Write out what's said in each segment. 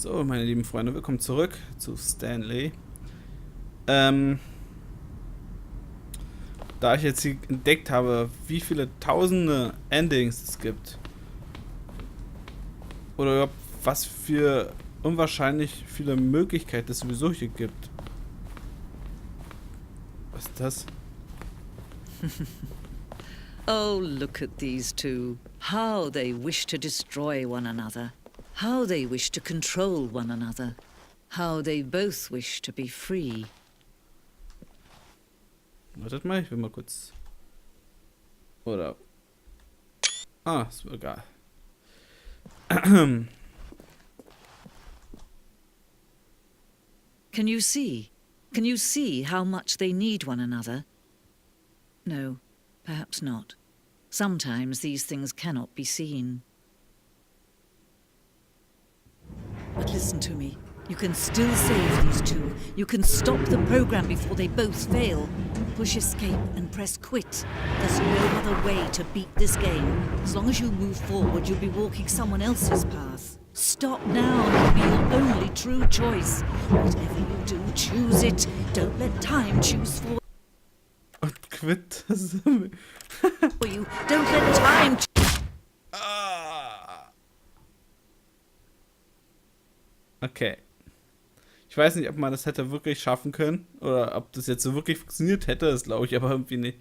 So, meine lieben Freunde, willkommen zurück zu Stanley. Da ich jetzt hier entdeckt habe, wie viele tausende Endings es gibt, oder überhaupt was für unwahrscheinlich viele Möglichkeiten es sowieso hier gibt. Was ist das? Oh, look at these two. How they wish to destroy one another. How they wish to control one another. How they both wish to be free. Wartet mal, ich will mal kurz... Oder... Ah, ist mir egal. Can you see? Can you see how much they need one another? No, perhaps not. Sometimes these things cannot be seen. But listen to me. You can still save these two. You can stop the program before they both fail. Push escape and press quit. There's no other way to beat this game. As long as you move forward, you'll be walking someone else's path. Stop now and it'll be your only true choice. Whatever you do, choose it. Don't let time choose for Und quit das. you. Don't let time Okay. Ich weiß nicht, ob man das hätte wirklich schaffen können. Oder ob das jetzt so wirklich funktioniert hätte. Das glaube ich aber irgendwie nicht.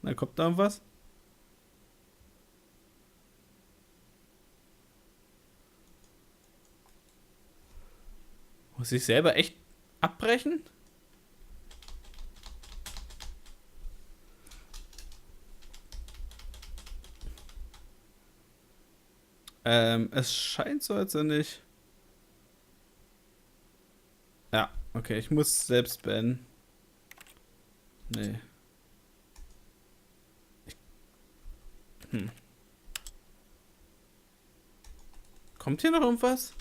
Na, kommt da was? Muss ich selber echt abbrechen? Es scheint so, als wenn ich... Ja, okay, ich muss selbst beenden. Nee. Kommt hier noch irgendwas?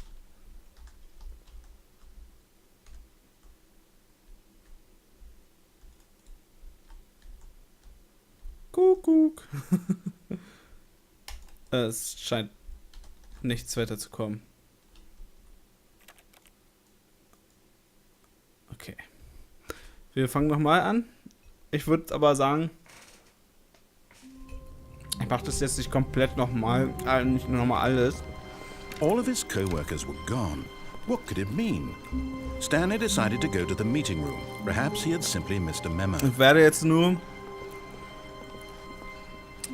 Kuckuck. Es scheint nichts weiter zu kommen. Okay. Wir fangen nochmal an. Ich würde aber sagen, ich mache das jetzt nicht komplett nochmal, nicht nochmal alles. All of his co-workers were gone. What could it mean? Stanley decided to go to the meeting room. Perhaps he had simply missed a memo. Ich werde jetzt nur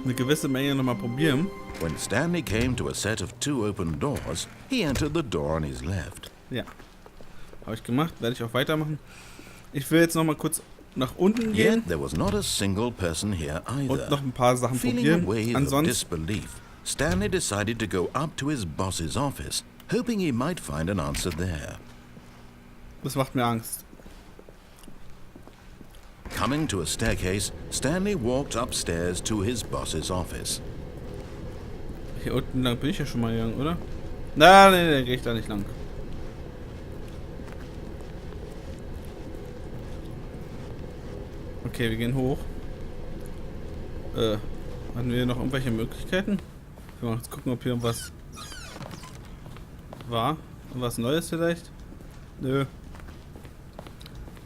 eine gewisse Menge nochmal probieren. When Stanley came to a set of two open doors, he entered the door on his left. Ja. Habe ich gemacht, werde ich auch weitermachen. Ich will jetzt nochmal kurz nach unten gehen. Yet there was not a single person here either. Und noch ein paar Sachen Feeling a probieren. wave of Ansonsten... disbelief, Stanley decided to go up to his boss's office, hoping he might find an answer there. Das macht mir Angst. Coming to a staircase, Stanley walked upstairs to his boss's office. Hier unten lang bin ich ja schon mal gegangen, oder? Na, nee, gehe ich da nicht lang. Okay, wir gehen hoch. Hatten wir noch irgendwelche Möglichkeiten? Wir wollen jetzt gucken, ob hier irgendwas war. Irgendwas Neues vielleicht? Nö.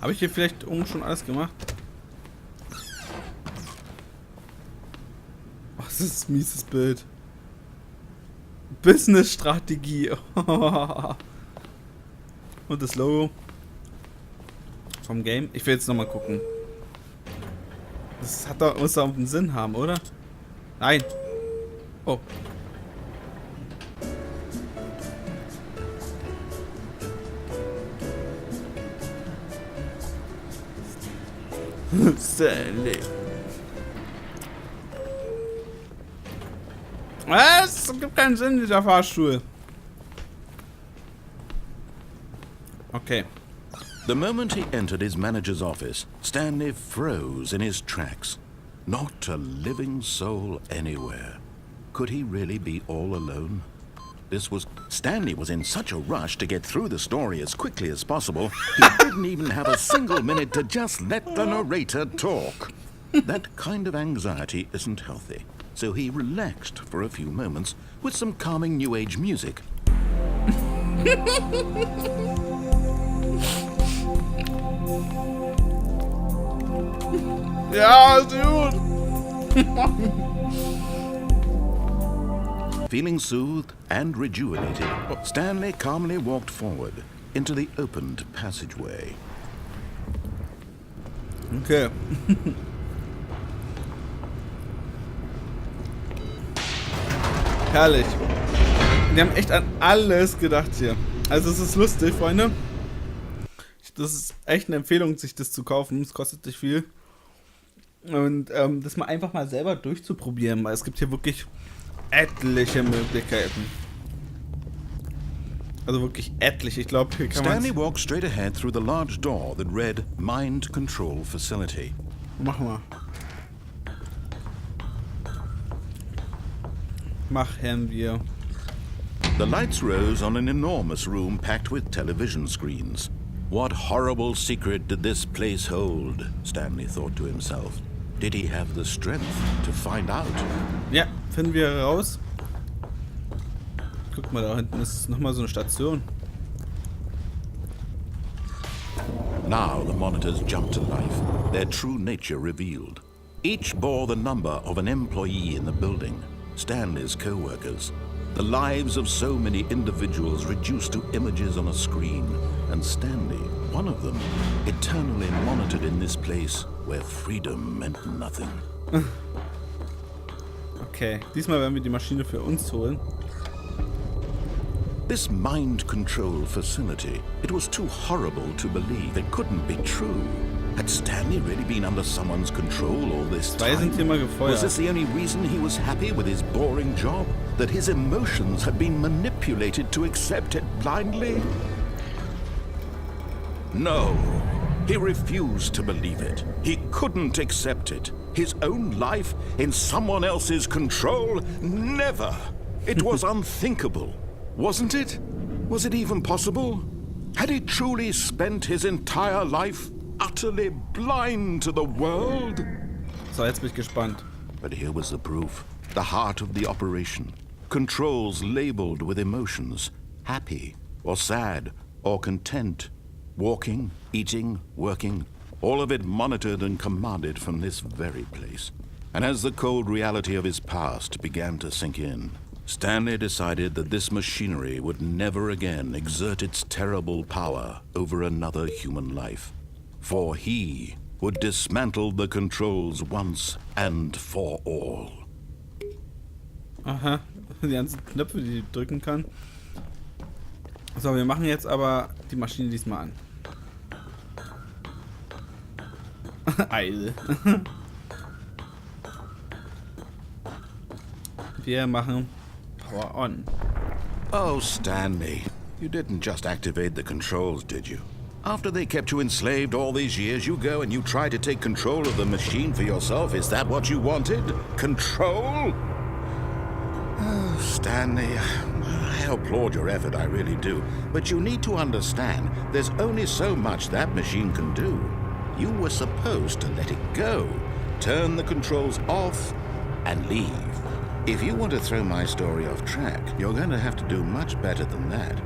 Habe ich hier vielleicht oben schon alles gemacht? Oh, das ist ein mieses Bild. Business-Strategie. Und das Logo vom Game. Ich will jetzt nochmal gucken. Das muss da einen Sinn haben, oder? Nein. Oh. Stanley. Es gibt keinen Sinn, dieser Fahrstuhl. Okay. The moment he entered his manager's office, Stanley froze in his tracks. Not a living soul anywhere. Could he really be all alone? Stanley was in such a rush to get through the story as quickly as possible, he didn't even have a single minute to just let the narrator talk. That kind of anxiety isn't healthy. so he relaxed for a few moments with some calming New Age music. Ja, dude! Feeling soothed and rejuvenated, Stanley calmly walked forward into the opened passageway. Okay. Herrlich. Die haben echt an alles gedacht hier. Also es ist lustig, Freunde. Das ist echt eine Empfehlung, sich das zu kaufen. Es kostet nicht viel. Und das mal einfach mal selber durchzuprobieren, weil es gibt hier wirklich etliche Möglichkeiten. Also wirklich etliche. Ich glaube, hier kann man... Stanley walked straight ahead through the large door that read Mind Control Facility. Mach mal. Machen wir. The lights rose on an enormous room packed with television screens. What horrible secret did this place hold? Stanley thought to himself. Did he have the strength to find out? Ja, finden wir raus. Guck mal, da hinten ist nochmal so eine Station. Now the monitors jumped to life, their true nature revealed. Each bore the number of an employee in the building, Stanley's co-workers. The lives of so many individuals reduced to images on a screen, and Stanley, one of them, eternally monitored in this place where freedom meant nothing. Okay, diesmal werden wir die Maschine für uns holen. This mind control facility, it was too horrible to believe. It couldn't be true. Had Stanley really been under someone's control all this Zwei sind hier time? mal Was this gefeuert. the only reason he was happy with his boring job? That his emotions had been manipulated to accept it blindly? No, he refused to believe it. He couldn't accept it. His own life in someone else's control? Never! It was unthinkable. Wasn't it? Was it even possible? Had he truly spent his entire life utterly blind to the world? So, jetzt bin ich gespannt. But here was the proof. The heart of the operation. Controls labeled with emotions. Happy, or sad, or content. Walking, eating, working. All of it monitored and commanded from this very place. And as the cold reality of his past began to sink in, Stanley decided that this machinery would never again exert its terrible power over another human life. For he would dismantle the controls once and for all. Aha, die ganzen Knöpfe, die ich drücken kann. So, wir machen jetzt aber die Maschine diesmal an. Eile. Wir machen Power on. Oh, Stanley, you didn't just activate the controls, did you? After they kept you enslaved all these years, you go and you try to take control of the machine for yourself. Is that what you wanted? Control? Oh, Stanley, I applaud your effort, I really do. But you need to understand, there's only so much that machine can do. You were supposed to let it go, turn the controls off, and leave. If you want to throw my story off track, you're going to have to do much better than that.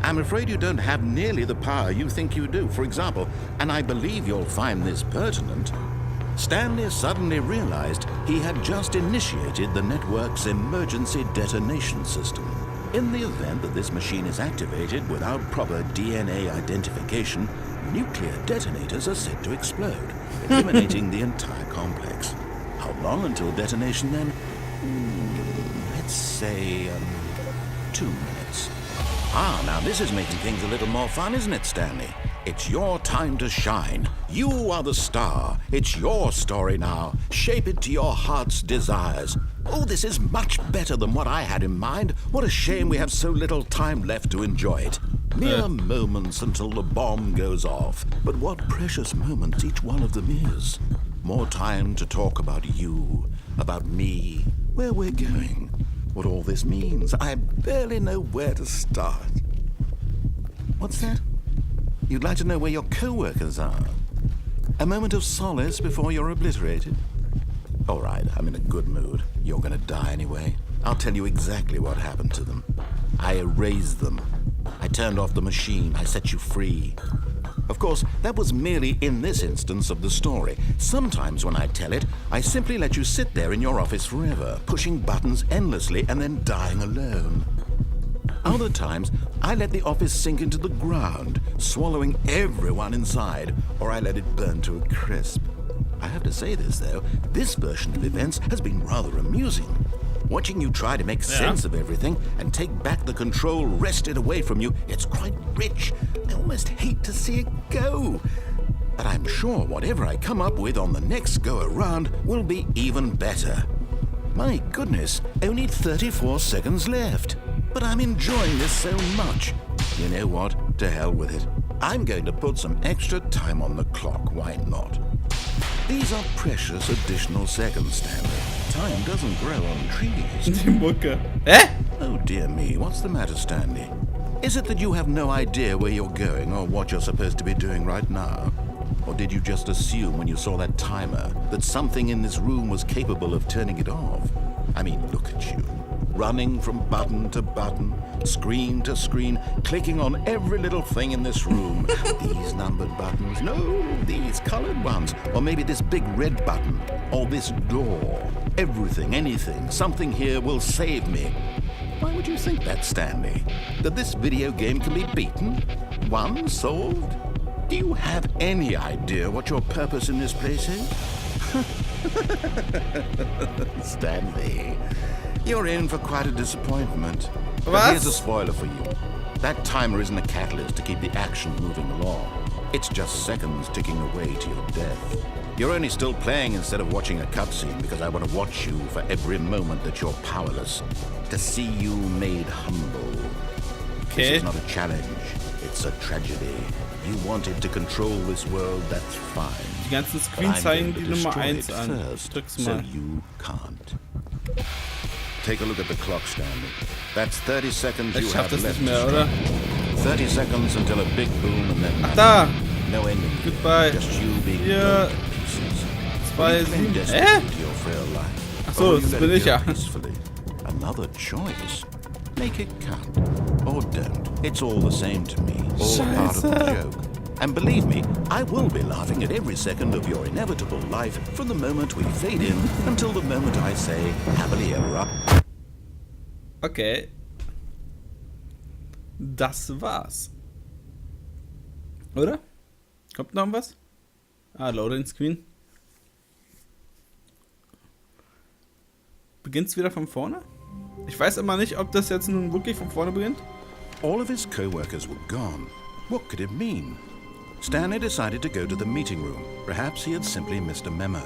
I'm afraid you don't have nearly the power you think you do. For example, and I believe you'll find this pertinent, Stanley suddenly realized he had just initiated the network's emergency detonation system. In the event that this machine is activated without proper DNA identification, nuclear detonators are said to explode, eliminating the entire complex. How long until detonation then? Let's say 2 minutes. Ah, now this is making things a little more fun, isn't it, Stanley? It's your time to shine. You are the star. It's your story now. Shape it to your heart's desires. Oh, this is much better than what I had in mind. What a shame we have so little time left to enjoy it. Mere moments until the bomb goes off. But what precious moments each one of them is. More time to talk about you, about me, where we're going, what all this means. I barely know where to start. What's that? You'd like to know where your co-workers are? A moment of solace before you're obliterated? All right, I'm in a good mood. You're gonna die anyway. I'll tell you exactly what happened to them. I erased them. I turned off the machine. I set you free. Of course, that was merely in this instance of the story. Sometimes when I tell it, I simply let you sit there in your office forever, pushing buttons endlessly and then dying alone. Other times, I let the office sink into the ground, swallowing everyone inside, or I let it burn to a crisp. I have to say this, though, this version of events has been rather amusing. Watching you try to make sense of everything and take back the control wrested away from you, it's quite rich. I almost hate to see it go. But I'm sure whatever I come up with on the next go-around will be even better. My goodness, only 34 seconds left. But I'm enjoying this so much. You know what? To hell with it. I'm going to put some extra time on the clock, why not? These are precious additional seconds, Stanley. Time doesn't grow on trees. Die Mucke. Hä? Oh dear me, what's the matter, Stanley? Is it that you have no idea where you're going or what you're supposed to be doing right now? Or did you just assume when you saw that timer that something in this room was capable of turning it off? I mean, look at you. Running from button to button, screen to screen, clicking on every little thing in this room. These numbered buttons, no, these colored ones. Or maybe this big red button, or this door. Everything, anything, something here will save me. Why would you think that, Stanley? That this video game can be beaten? Won? Solved? Do you have any idea what your purpose in this place is? Stanley, you're in for quite a disappointment. But here's a spoiler for you. That timer isn't a catalyst to keep the action moving along. It's just seconds ticking away to your death. You're only still playing instead of watching a cutscene because I want to watch you for every moment that you're powerless. To see you made humble. Okay. This is not a challenge. It's a tragedy. You wanted to control this world, that's fine. Die ganzen But Screens I'm zeigen going to die Nummer destroy 1 it an. first, Drück's so mal. you can't. Take a look at the clock, Stanley. That's 30 seconds Ich you schaff have das left nicht to mehr, oder? strike. 30 seconds until a big boom and then Ach da! no ending. Goodbye. Just you being Hier. blown to pieces. 2, You claim 7. destiny to your frail life. Ach so, Or you das let bin it ich go ja. peacefully. Another choice. Make it count. Or don't. It's all the same to me. All part of the Scheiße. joke. And believe me, I will be laughing at every second of your inevitable life from the moment we fade in until the moment I say happily ever after. Okay. Das war's. Oder? Kommt noch was? Ah, Loading Screen. Beginnt's wieder von vorne? Ich weiß immer nicht, ob das jetzt nun wirklich von vorne beginnt. All of his co-workers were gone. What could it mean? Stanley decided to go to the meeting room. Perhaps he had simply missed a memo.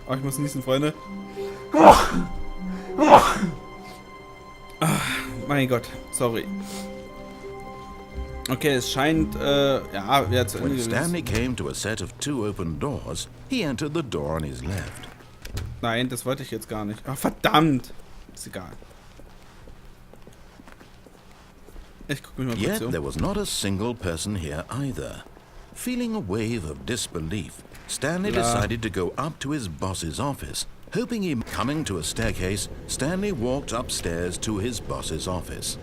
Oh, ich muss niesen, Freunde. Mein Gott, sorry. Okay, es scheint, ja, wieder zu Ende When gewesen. Stanley came to a set of 2 open doors, he entered the door on his left. Nein, das wollte ich jetzt gar nicht. Ach, verdammt. Ist egal. Ich guck mich mal kurz Yet um. there was not a single person here either. Feeling a wave of disbelief, Stanley decided to go up to his boss's office. Hoping he... Coming to a staircase, Stanley walked upstairs to his boss's office.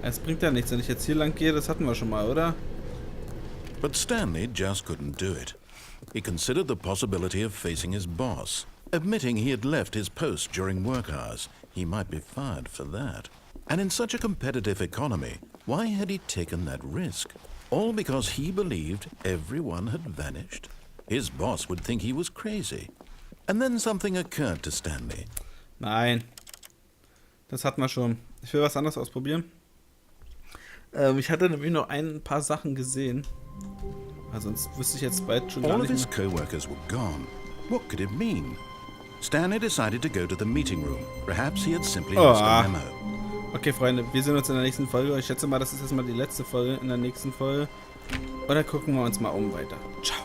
Es bringt ja nichts, wenn ich jetzt hier lang gehe. Das hatten wir schon mal, oder? But Stanley just couldn't do it. He considered the possibility of facing his boss. Admitting he had left his post during work hours, he might be fired for that. And in such a competitive economy, why had he taken that risk? All because he believed everyone had vanished? His boss would think he was crazy. And then something occurred to Stanley. Nein. Das hatten wir schon. Ich will was anderes ausprobieren. Ich hatte nämlich noch ein paar Sachen gesehen. Also sonst wüsste ich jetzt bald schon gar All of nicht his mehr. co-workers were gone. What could it mean? Stanley decided to go to the meeting room. Perhaps he had simply missed a memo. Okay, Freunde, wir sehen uns in der nächsten Folge. Ich schätze mal, das ist erstmal die letzte Folge in der nächsten Folge. Oder gucken wir uns mal um weiter. Ciao.